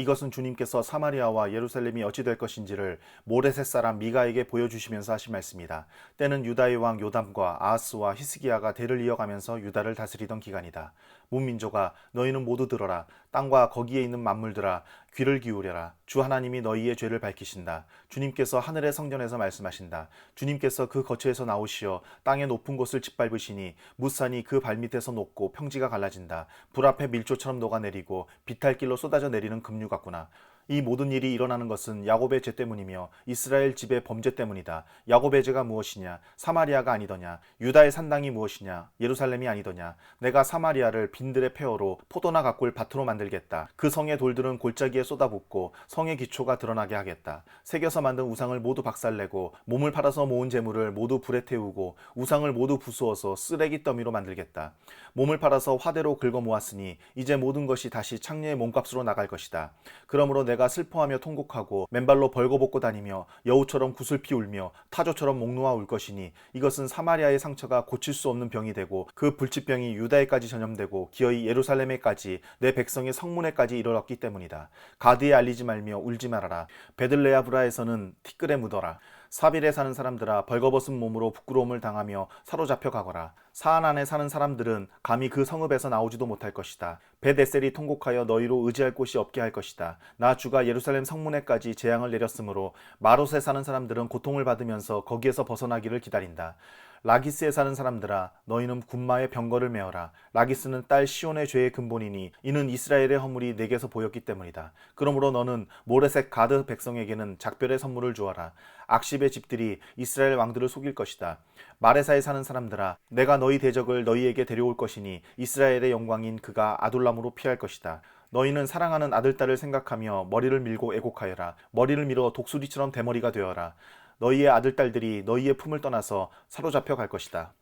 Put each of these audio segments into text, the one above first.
이것은 주님께서 사마리아와 예루살렘이 어찌 될 것인지를 모레셋 사람 미가에게 보여주시면서 하신 말씀이다. 때는 유다의 왕 요담과 아하스와 히스기야가 대를 이어가면서 유다를 다스리던 기간이다. 문민족아, 너희는 모두 들어라. 땅과 거기에 있는 만물들아, 귀를 기울여라. 주 하나님이 너희의 죄를 밝히신다. 주님께서 하늘의 성전에서 말씀하신다. 주님께서 그 거처에서 나오시어 땅의 높은 곳을 짓밟으시니 무산이 그 발밑에서 녹고 평지가 갈라진다. 불 앞에 밀조처럼 녹아내리고 비탈길로 쏟아져 내리는 급류 같구나. 이 모든 일이 일어나는 것은 야곱의 죄 때문이며 이스라엘 집의 범죄 때문이다. 야곱의 죄가 무엇이냐? 사마리아가 아니더냐? 유다의 산당이 무엇이냐? 예루살렘이 아니더냐? 내가 사마리아를 빈들의 폐허로 포도나 가꿀 밭으로 만들겠다. 그 성의 돌들은 골짜기에 쏟아붓고 성의 기초가 드러나게 하겠다. 새겨서 만든 우상을 모두 박살내고 몸을 팔아서 모은 재물을 모두 불에 태우고 우상을 모두 부수어서 쓰레기 더미로 만들겠다. 몸을 팔아서 화대로 긁어 모았으니 이제 모든 것이 다시 창녀의 몸값으로 나갈 것이다. 그러므로 내가 슬퍼하며 통곡하고 맨발로 벌거벗고 다니며 여우처럼 구슬피 울며 타조처럼 목 놓아 울 것이니 이것은 사마리아의 상처가 고칠 수 없는 병이 되고 그 불치병이 유다에까지 전염되고 기어이 예루살렘에까지 내 백성의 성문에까지 이르렀기 때문이다. 가드에 알리지 말며 울지 말아라. 베들레아브라에서는 티끌에 묻어라. 사빌에 사는 사람들아, 벌거벗은 몸으로 부끄러움을 당하며 사로잡혀 가거라. 사안 안에 사는 사람들은 감히 그 성읍에서 나오지도 못할 것이다. 벳에셀이 통곡하여 너희로 의지할 곳이 없게 할 것이다. 나 주가 예루살렘 성문에까지 재앙을 내렸으므로 마롯에 사는 사람들은 고통을 받으면서 거기에서 벗어나기를 기다린다. 라기스에 사는 사람들아, 너희는 군마의 병거를 메어라. 라기스는 딸 시온의 죄의 근본이니 이는 이스라엘의 허물이 내게서 보였기 때문이다. 그러므로 너는 모레셋 가드 백성에게는 작별의 선물을 주어라. 악십의 집들이 이스라엘 왕들을 속일 것이다. 마레사에 사는 사람들아, 내가 너희 대적을 너희에게 데려올 것이니 이스라엘의 영광인 그가 아둘람으로 피할 것이다. 너희는 사랑하는 아들딸을 생각하며 머리를 밀고 애곡하여라. 머리를 밀어 독수리처럼 대머리가 되어라. 너희의 아들딸들이 너희의 품을 떠나서 사로잡혀 갈 것이다.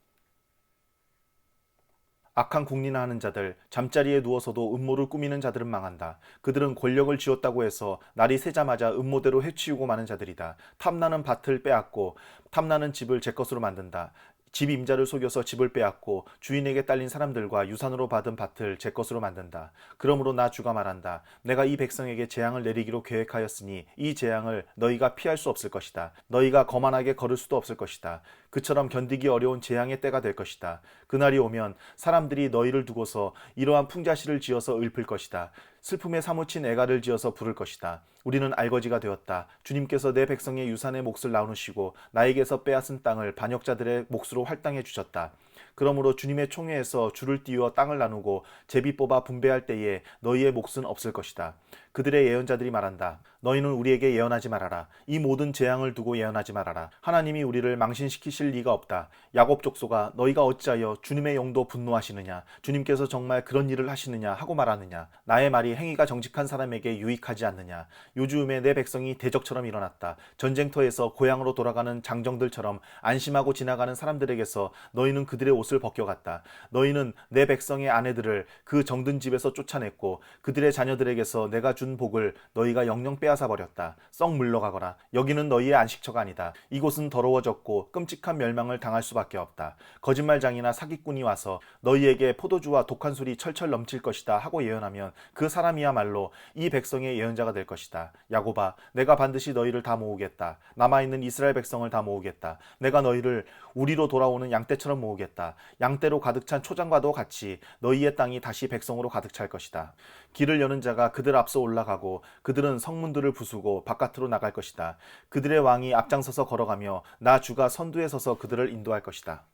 악한 궁리나 하는 자들, 잠자리에 누워서도 음모를 꾸미는 자들은 망한다. 그들은 권력을 쥐었다고 해서 날이 새자마자 음모대로 해치우고 마는 자들이다. 탐나는 밭을 빼앗고 탐나는 집을 제 것으로 만든다. 집 임자를 속여서 집을 빼앗고 주인에게 딸린 사람들과 유산으로 받은 밭을 제 것으로 만든다. 그러므로 나 주가 말한다. 내가 이 백성에게 재앙을 내리기로 계획하였으니 이 재앙을 너희가 피할 수 없을 것이다. 너희가 거만하게 걸을 수도 없을 것이다. 그처럼 견디기 어려운 재앙의 때가 될 것이다. 그날이 오면 사람들이 너희를 두고서 이러한 풍자시를 지어서 읊을 것이다. 슬픔에 사무친 애가를 지어서 부를 것이다. 우리는 알거지가 되었다. 주님께서 내 백성의 유산의 몫을 나누시고 나에게서 빼앗은 땅을 반역자들의 몫으로 할당해 주셨다. 그러므로 주님의 총회에서 줄을 띄워 땅을 나누고 제비 뽑아 분배할 때에 너희의 몫은 없을 것이다. 그들의 예언자들이 말한다. 너희는 우리에게 예언하지 말아라. 이 모든 재앙을 두고 예언하지 말아라. 하나님이 우리를 망신시키실 리가 없다. 야곱 족속아, 너희가 어찌하여 주님의 영도 분노하시느냐? 주님께서 정말 그런 일을 하시느냐 하고 말하느냐? 나의 말이 행위가 정직한 사람에게 유익하지 않느냐? 요즘에 내 백성이 대적처럼 일어났다. 전쟁터에서 고향으로 돌아가는 장정들처럼 안심하고 지나가는 사람들에게서 너희는 그들의 옷을 벗겨갔다. 너희는 내 백성의 아내들을 그 정든 집에서 쫓아냈고 그들의 자녀들에게서 내가 준 복을 너희가 영영 빼앗아 버렸다. 썩 물러가거라. 여기는 너희의 안식처가 아니다. 이곳은 더러워졌고 끔찍한 멸망을 당할 수밖에 없다. 거짓말장이나 사기꾼이 와서 너희에게 포도주와 독한 술이 철철 넘칠 것이다 하고 예언하면 그 사람이야말로 이 백성의 예언자가 될 것이다. 야곱아, 내가 반드시 너희를 다 모으겠다. 남아있는 이스라엘 백성을 다 모으겠다. 내가 너희를 우리로 돌아오는 양떼처럼 모으겠다. 양떼로 가득 찬 초장과도 같이 너희의 땅이 다시 백성으로 가득 찰 것이다. 길을 여는 자가 그들 앞서 올라가고 그들은 성문들을 부수고 바깥으로 나갈 것이다. 그들의 왕이 앞장서서 걸어가며 나 주가 선두에 서서 그들을 인도할 것이다.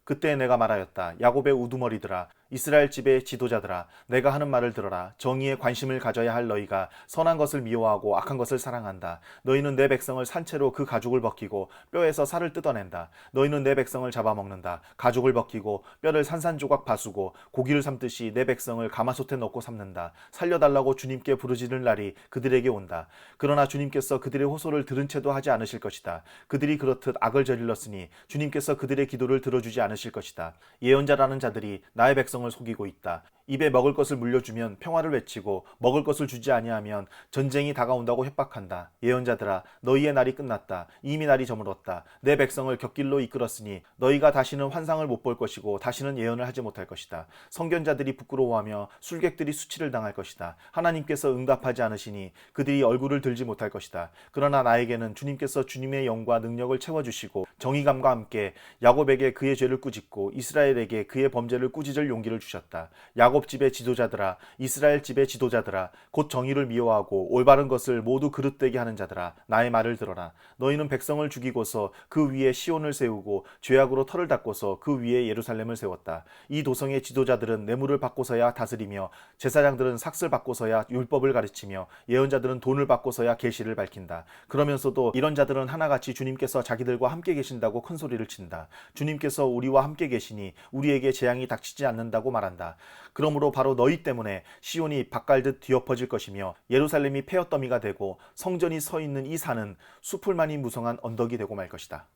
그때 내가 말하였다. 야곱의 우두머리들아, 이스라엘 집의 지도자들아, 내가 하는 말을 들어라. 정의에 관심을 가져야 할 너희가 선한 것을 미워하고 악한 것을 사랑한다. 너희는 내 백성을 산채로 그 가죽을 벗기고 뼈에서 살을 뜯어낸다. 너희는 내 백성을 잡아먹는다. 가죽을 벗기고 뼈를 산산조각 바수고 고기를 삶듯이 내 백성을 가마솥에 넣고 삶는다. 살려달라고 주님께 부르짖는 날이 그들에게 온다. 그러나 주님께서 그들의 호소를 들은 채도 하지 않으실 것이다. 그들이 그렇듯 악을 저질렀으니 주님께서 그들의 기도를 들어주지 않으실 것이다. 예언자라는 자들이 나의 백성을 속이고 있다. 입에 먹을 것을 물려주면 평화를 외치고 먹을 것을 주지 아니하면 전쟁이 다가온다고 협박한다. 예언자들아, 너희의 날이 끝났다. 이미 날이 저물었다. 내 백성을 곁길로 이끌었으니 너희가 다시는 환상을 못 볼 것이고 다시는 예언을 하지 못할 것이다. 선견자들이 부끄러워하며 술객들이 수치를 당할 것이다. 하나님께서 응답하지 않으시니 그들이 얼굴을 들지 못할 것이다. 그러나 나에게는 주님께서 주님의 영과 능력을 채워주시고 정의감과 함께 야곱에게 그의 죄를 꾸짖고 이스라엘에게 그의 범죄를 꾸짖을 용기를 주셨다. 야곱 집의 지도자들아, 이스라엘 집의 지도자들아, 곧 정의를 미워하고 올바른 것을 모두 그릇되게 하는 자들아, 나의 말을 들어라. 너희는 백성을 죽이고서 그 위에 시온을 세우고 죄악으로 터를 닦고서 그 위에 예루살렘을 세웠다. 이 도성의 지도자들은 뇌물을 받고서야 다스리며 제사장들은 삭슬 받고서야 율법을 가르치며 예언자들은 돈을 받고서야 계시를 밝힌다. 그러면서도 이런 자들은 하나같이 주님께서 자기들과 함께 계신다고 큰 소리를 친다. 주님께서 우리와 함께 계시니 우리에게 재앙이 닥치지 않는다고 말한다. 그러므로 바로 너희 때문에 시온이 밭갈듯 뒤엎어질 것이며 예루살렘이 폐허더미가 되고 성전이 서 있는 이 산은 수풀만이 무성한 언덕이 되고 말 것이다.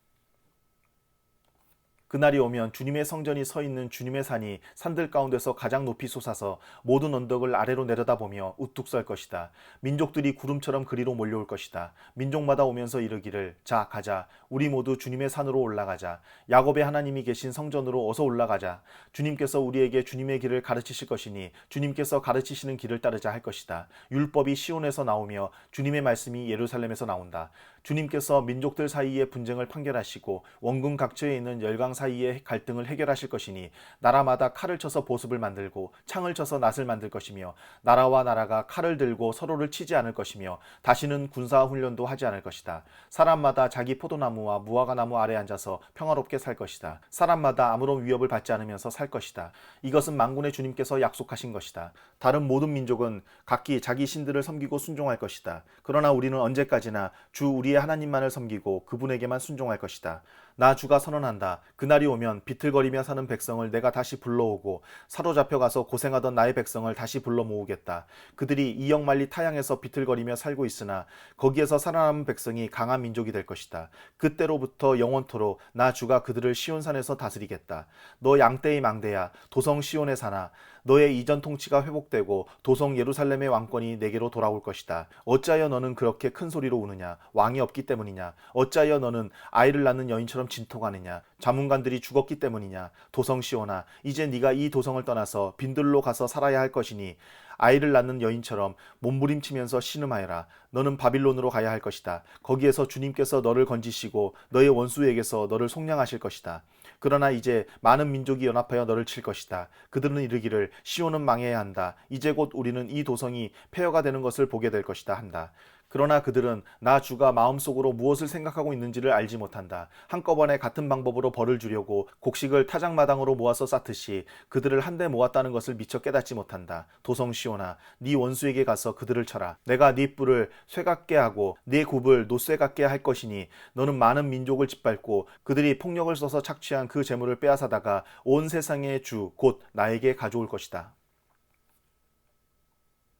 그날이 오면 주님의 성전이 서 있는 주님의 산이 산들 가운데서 가장 높이 솟아서 모든 언덕을 아래로 내려다보며 우뚝 설 것이다. 민족들이 구름처럼 그리로 몰려올 것이다. 민족마다 오면서 이르기를 자 가자 우리 모두 주님의 산으로 올라가자. 야곱의 하나님이 계신 성전으로 어서 올라가자. 주님께서 우리에게 주님의 길을 가르치실 것이니 주님께서 가르치시는 길을 따르자 할 것이다. 율법이 시온에서 나오며 주님의 말씀이 예루살렘에서 나온다. 주님께서 민족들 사이의 분쟁을 판결하시고 원군 각처에 있는 열강 사이의 갈등을 해결하실 것이니 나라마다 칼을 쳐서 보습을 만들고 창을 쳐서 낫을 만들 것이며 나라와 나라가 칼을 들고 서로를 치지 않을 것이며 다시는 군사 훈련도 하지 않을 것이다. 사람마다 자기 포도나무와 무화과나무 아래 앉아서 평화롭게 살 것이다. 사람마다 아무런 위협을 받지 않으면서 살 것이다. 이것은 만군의 주님께서 약속하신 것이다. 다른 모든 민족은 각기 자기 신들을 섬기고 순종할 것이다. 그러나 우리는 언제까지나 주 우리의 하나님만을 섬기고 그분에게만 순종할 것이다. 나 주가 선언한다. 그날이 오면 비틀거리며 사는 백성을 내가 다시 불러오고 사로잡혀 가서 고생하던 나의 백성을 다시 불러 모으겠다. 그들이 이역만리 타향에서 비틀거리며 살고 있으나 거기에서 살아남은 백성이 강한 민족이 될 것이다. 그때로부터 영원토록 나 주가 그들을 시온산에서 다스리겠다. 너 양떼의 망대야 도성 시온의 산아 너의 이전 통치가 회복되고 도성 예루살렘의 왕권이 내게로 돌아올 것이다. 어찌하여 너는 그렇게 큰 소리로 우느냐? 왕이 없기 때문이냐? 어찌하여 너는 아이를 낳는 여인처럼 진통하느냐? 자문관들이 죽었기 때문이냐? 도성 시온아, 이제 네가 이 도성을 떠나서 빈들로 가서 살아야 할 것이니 아이를 낳는 여인처럼 몸부림치면서 신음하여라. 너는 바빌론으로 가야 할 것이다. 거기에서 주님께서 너를 건지시고 너의 원수에게서 너를 속량하실 것이다. 그러나 이제 많은 민족이 연합하여 너를 칠 것이다. 그들은 이르기를 시온은 망해야 한다. 이제 곧 우리는 이 도성이 폐허가 되는 것을 보게 될 것이다 한다. 그러나 그들은 나 주가 마음속으로 무엇을 생각하고 있는지를 알지 못한다. 한꺼번에 같은 방법으로 벌을 주려고 곡식을 타작마당으로 모아서 쌓듯이 그들을 한데 모았다는 것을 미처 깨닫지 못한다. 도성 시온아, 네 원수에게 가서 그들을 쳐라. 내가 네 뿔을 쇠 같게 하고 네 굽을 노쇠 같게 할 것이니 너는 많은 민족을 짓밟고 그들이 폭력을 써서 착취한 그 재물을 빼앗아다가 온 세상의 주 곧 나에게 가져올 것이다.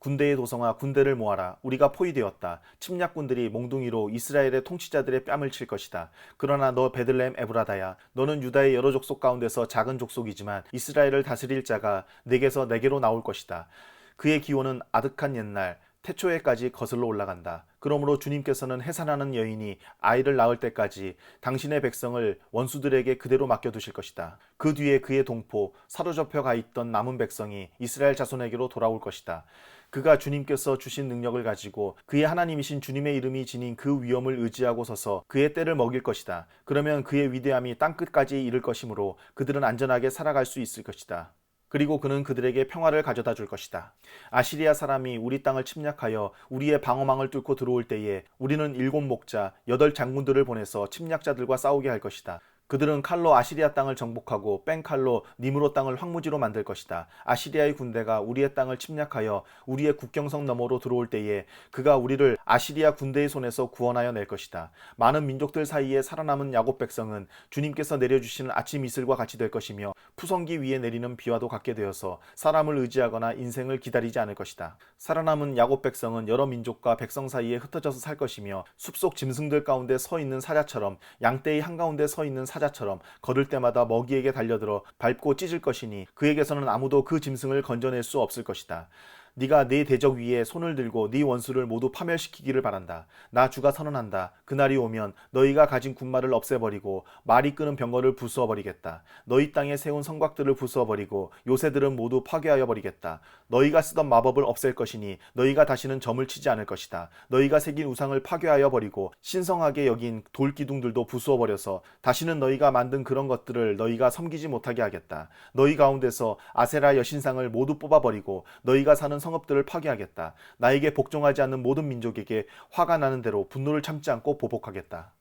군대의 도성아 군대를 모아라. 우리가 포위되었다. 침략군들이 몽둥이로 이스라엘의 통치자들의 뺨을 칠 것이다. 그러나 너 베들레헴 에브라다야 너는 유다의 여러 족속 가운데서 작은 족속이지만 이스라엘을 다스릴 자가 내게서 내게로 나올 것이다. 그의 기호는 아득한 옛날 태초에까지 거슬러 올라간다. 그러므로 주님께서는 해산하는 여인이 아이를 낳을 때까지 당신의 백성을 원수들에게 그대로 맡겨두실 것이다. 그 뒤에 그의 동포 사로잡혀 가 있던 남은 백성이 이스라엘 자손에게로 돌아올 것이다. 그가 주님께서 주신 능력을 가지고 그의 하나님이신 주님의 이름이 지닌 그 위엄을 의지하고 서서 그의 때를 먹일 것이다. 그러면 그의 위대함이 땅끝까지 이를 것이므로 그들은 안전하게 살아갈 수 있을 것이다. 그리고 그는 그들에게 평화를 가져다 줄 것이다. 아시리아 사람이 우리 땅을 침략하여 우리의 방어망을 뚫고 들어올 때에 우리는 7 목자 8 장군들을 보내서 침략자들과 싸우게 할 것이다. 그들은 칼로 아시리아 땅을 정복하고 뺑칼로 니므로 땅을 황무지로 만들 것이다. 아시리아의 군대가 우리의 땅을 침략하여 우리의 국경성 너머로 들어올 때에 그가 우리를 아시리아 군대의 손에서 구원하여 낼 것이다. 많은 민족들 사이에 살아남은 야곱 백성은 주님께서 내려주시는 아침 이슬과 같이 될 것이며 푸성기 위에 내리는 비와도 같게 되어서 사람을 의지하거나 인생을 기다리지 않을 것이다. 살아남은 야곱 백성은 여러 민족과 백성 사이에 흩어져서 살 것이며 숲속 짐승들 가운데 서 있는 사자처럼 양떼의 한가운데 서 있는 사자 사자처럼 걸을 때마다 먹이에게 달려들어 밟고 찢을 것이니 그에게서는 아무도 그 짐승을 건져낼 수 없을 것이다. 네가 네 대적 위에 손을 들고 네 원수를 모두 파멸시키기를 바란다. 나 주가 선언한다. 그날이 오면 너희가 가진 군마를 없애버리고 말이 끄는 병거를 부수어버리겠다. 너희 땅에 세운 성곽들을 부수어버리고 요새들은 모두 파괴하여 버리겠다. 너희가 쓰던 마법을 없앨 것이니 너희가 다시는 점을 치지 않을 것이다. 너희가 새긴 우상을 파괴하여 버리고 신성하게 여긴 돌기둥들도 부수어버려서 다시는 너희가 만든 그런 것들을 너희가 섬기지 못하게 하겠다. 너희 가운데서 아세라 여신상을 모두 뽑아버리고 너희가 사는 성읍들을 파괴하겠다. 나에게 복종하지 않는 모든 민족에게 화가 나는 대로 분노를 참지 않고 보복하겠다.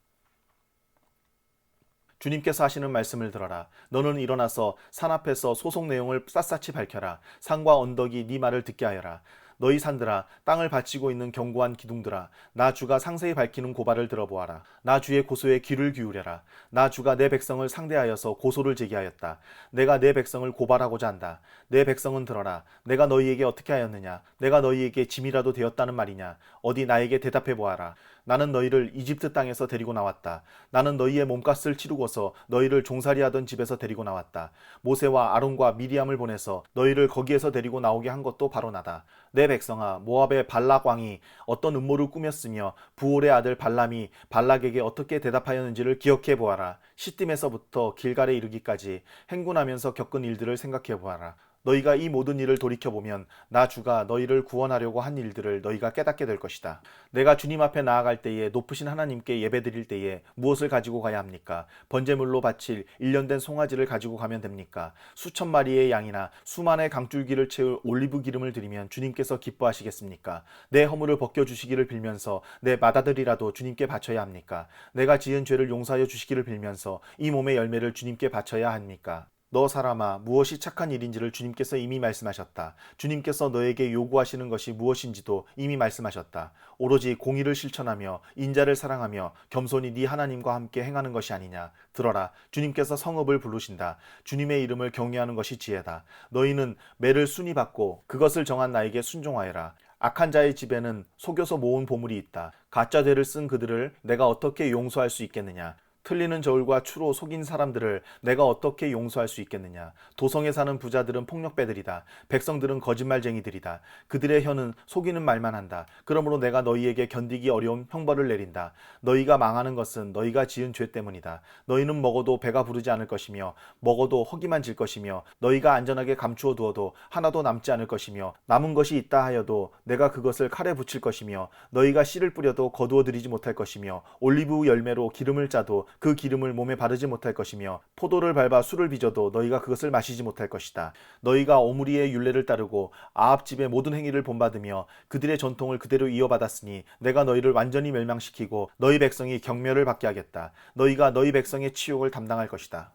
주님께서 하시는 말씀을 들어라. 너는 일어나서 산 앞에서 소속 내용을 샅샅이 밝혀라. 산과 언덕이 네 말을 듣게 하여라. 너희 산들아, 땅을 바치고 있는 견고한 기둥들아, 나 주가 상세히 밝히는 고발을 들어보아라. 나 주의 고소에 귀를 기울여라. 나 주가 내 백성을 상대하여서 고소를 제기하였다. 내가 내 백성을 고발하고자 한다. 내 백성은 들어라. 내가 너희에게 어떻게 하였느냐? 내가 너희에게 짐이라도 되었다는 말이냐? 어디 나에게 대답해 보아라. 나는 너희를 이집트 땅에서 데리고 나왔다. 나는 너희의 몸값을 치르고서 너희를 종살이하던 집에서 데리고 나왔다. 모세와 아론과 미리암을 보내서 너희를 거기에서 데리고 나오게 한 것도 바로 나다. 내 백성아, 모압의 발락 왕이 어떤 음모를 꾸몄으며 부올의 아들 발람이 발락에게 어떻게 대답하였는지를 기억해 보아라. 시딤에서부터 길갈에 이르기까지 행군하면서 겪은 일들을 생각해 보아라. 너희가 이 모든 일을 돌이켜보면 나 주가 너희를 구원하려고 한 일들을 너희가 깨닫게 될 것이다. 내가 주님 앞에 나아갈 때에 높으신 하나님께 예배드릴 때에 무엇을 가지고 가야 합니까? 번제물로 바칠 1년 된 송아지를 가지고 가면 됩니까? 수천 마리의 양이나 수만의 강줄기를 채울 올리브 기름을 드리면 주님께서 기뻐하시겠습니까? 내 허물을 벗겨주시기를 빌면서 내 맏아들이라도 주님께 바쳐야 합니까? 내가 지은 죄를 용서하여 주시기를 빌면서 이 몸의 열매를 주님께 바쳐야 합니까? 너 사람아, 무엇이 착한 일인지를 주님께서 이미 말씀하셨다. 주님께서 너에게 요구하시는 것이 무엇인지도 이미 말씀하셨다. 오로지 공의를 실천하며 인자를 사랑하며 겸손히 네 하나님과 함께 행하는 것이 아니냐. 들어라, 주님께서 성읍을 부르신다. 주님의 이름을 경외하는 것이 지혜다. 너희는 매를 순히 받고 그것을 정한 나에게 순종하여라. 악한 자의 집에는 속여서 모은 보물이 있다. 가짜 죄를 쓴 그들을 내가 어떻게 용서할 수 있겠느냐. 틀리는 저울과 추로 속인 사람들을 내가 어떻게 용서할 수 있겠느냐. 도성에 사는 부자들은 폭력배들이다. 백성들은 거짓말쟁이들이다. 그들의 혀는 속이는 말만 한다. 그러므로 내가 너희에게 견디기 어려운 형벌을 내린다. 너희가 망하는 것은 너희가 지은 죄 때문이다. 너희는 먹어도 배가 부르지 않을 것이며 먹어도 허기만 질 것이며 너희가 안전하게 감추어 두어도 하나도 남지 않을 것이며 남은 것이 있다 하여도 내가 그것을 칼에 붙일 것이며 너희가 씨를 뿌려도 거두어 들이지 못할 것이며 올리브 열매로 기름을 짜도 그 기름을 몸에 바르지 못할 것이며 포도를 밟아 술을 빚어도 너희가 그것을 마시지 못할 것이다. 너희가 오므리의 율례를 따르고 아합 집의 모든 행위를 본받으며 그들의 전통을 그대로 이어받았으니 내가 너희를 완전히 멸망시키고 너희 백성이 경멸을 받게 하겠다. 너희가 너희 백성의 치욕을 담당할 것이다.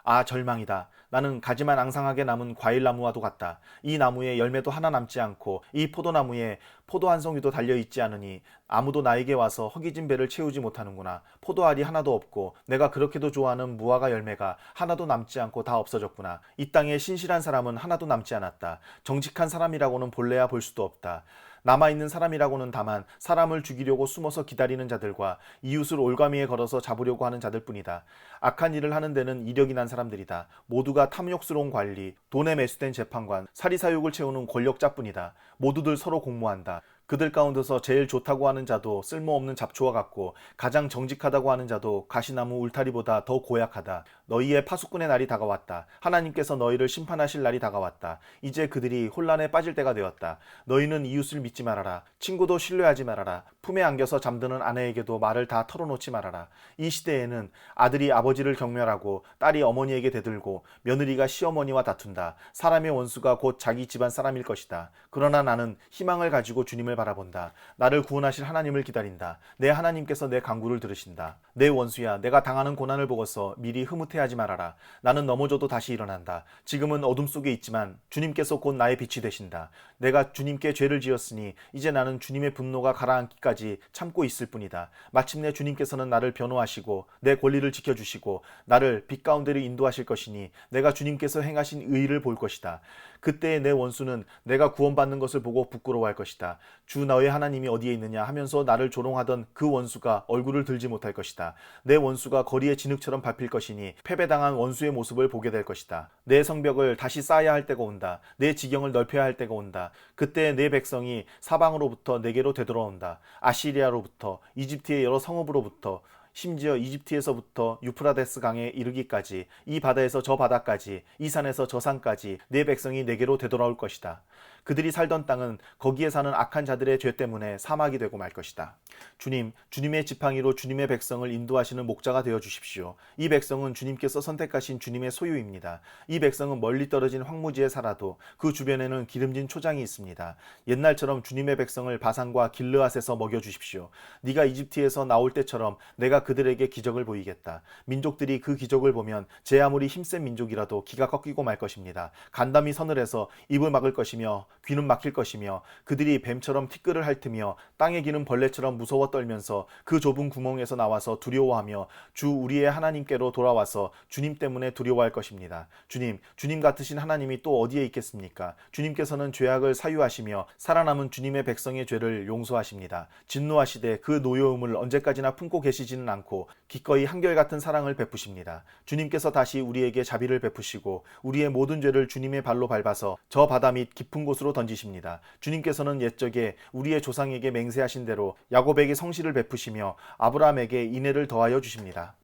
아, 절망이다. 나는 가지만 앙상하게 남은 과일나무와도 같다. 이 나무에 열매도 하나 남지 않고 이 포도나무에 포도 한 송이도 달려있지 않으니 아무도 나에게 와서 허기진 배를 채우지 못하는구나. 포도알이 하나도 없고 내가 그렇게도 좋아하는 무화과 열매가 하나도 남지 않고 다 없어졌구나. 이 땅에 신실한 사람은 하나도 남지 않았다. 정직한 사람이라고는 볼래야 볼 수도 없다. 남아있는 사람이라고는 다만 사람을 죽이려고 숨어서 기다리는 자들과 이웃을 올가미에 걸어서 잡으려고 하는 자들뿐이다. 악한 일을 하는 데는 이력이 난 사람들이다. 모두가 탐욕스러운 관리, 돈에 매수된 재판관, 사리사욕을 채우는 권력자뿐이다. 모두들 서로 공모한다. 그들 가운데서 제일 좋다고 하는 자도 쓸모없는 잡초와 같고 가장 정직하다고 하는 자도 가시나무 울타리보다 더 고약하다. 너희의 파수꾼의 날이 다가왔다. 하나님께서 너희를 심판하실 날이 다가왔다. 이제 그들이 혼란에 빠질 때가 되었다. 너희는 이웃을 믿지 말아라. 친구도 신뢰하지 말아라. 품에 안겨서 잠드는 아내에게도 말을 다 털어놓지 말아라. 이 시대에는 아들이 아버지를 경멸하고 딸이 어머니에게 대들고 며느리가 시어머니와 다툰다. 사람의 원수가 곧 자기 집안 사람일 것이다. 그러나 나는 희망을 가지고 주님을 바라본다. 나를 구원하실 하나님을 기다린다. 내 하나님께서 내 간구를 들으신다. 내 원수야, 내가 당하는 고난을 보고서 미리 흐뭇해하지 말아라. 나는 넘어져도 다시 일어난다. 지금은 어둠 속에 있지만 주님께서 곧 나의 빛이 되신다. 내가 주님께 죄를 지었으니 이제 나는 주님의 분노가 가라앉기까지 참고 있을 뿐이다. 마침내 주님께서는 나를 변호하시고 내 권리를 지켜주시고 나를 빛 가운데로 인도하실 것이니 내가 주님께서 행하신 의를 볼 것이다. 그때의 내 원수는 내가 구원받는 것을 보고 부끄러워할 것이다. 주 너의 하나님이 어디에 있느냐 하면서 나를 조롱하던 그 원수가 얼굴을 들지 못할 것이다. 내 원수가 거리에 진흙처럼 밟힐 것이니 패배당한 원수의 모습을 보게 될 것이다. 내 성벽을 다시 쌓아야 할 때가 온다. 내 지경을 넓혀야 할 때가 온다. 그때 내 백성이 사방으로부터 내게로 되돌아온다. 아시리아로부터, 이집트의 여러 성읍으로부터, 심지어 이집트에서부터 유프라데스 강에 이르기까지, 이 바다에서 저 바다까지, 이 산에서 저 산까지 내 백성이 내게로 되돌아올 것이다. 그들이 살던 땅은 거기에 사는 악한 자들의 죄 때문에 사막이 되고 말 것이다. 주님, 주님의 지팡이로 주님의 백성을 인도하시는 목자가 되어 주십시오. 이 백성은 주님께서 선택하신 주님의 소유입니다. 이 백성은 멀리 떨어진 황무지에 살아도 그 주변에는 기름진 초장이 있습니다. 옛날처럼 주님의 백성을 바산과 길르앗에서 먹여 주십시오. 네가 이집트에서 나올 때처럼 내가 그들에게 기적을 보이겠다. 민족들이 그 기적을 보면 제 아무리 힘센 민족이라도 기가 꺾이고 말 것입니다. 간담이 서늘해서 입을 막을 것이며 귀는 막힐 것이며 그들이 뱀처럼 티끌을 핥으며 땅에 기는 벌레처럼 무서워 떨면서 그 좁은 구멍에서 나와서 두려워하며 주 우리의 하나님께로 돌아와서 주님 때문에 두려워할 것입니다. 주님 같으신 하나님이 또 어디에 있겠습니까? 주님께서는 죄악을 사유하시며 살아남은 주님의 백성의 죄를 용서하십니다. 진노하시되 그 노여움을 언제까지나 품고 계시지는 않고 기꺼이 한결같은 사랑을 베푸십니다. 주님께서 다시 우리에게 자비를 베푸시고 우리의 모든 죄를 주님의 발로 밟아서 저 바다 밑 깊은 곳으로 던지십니다. 주님께서는 옛적에 우리의 조상에게 맹세하신 대로 야곱에게 성실을 베푸시며 아브라함에게 인애를 더하여 주십니다.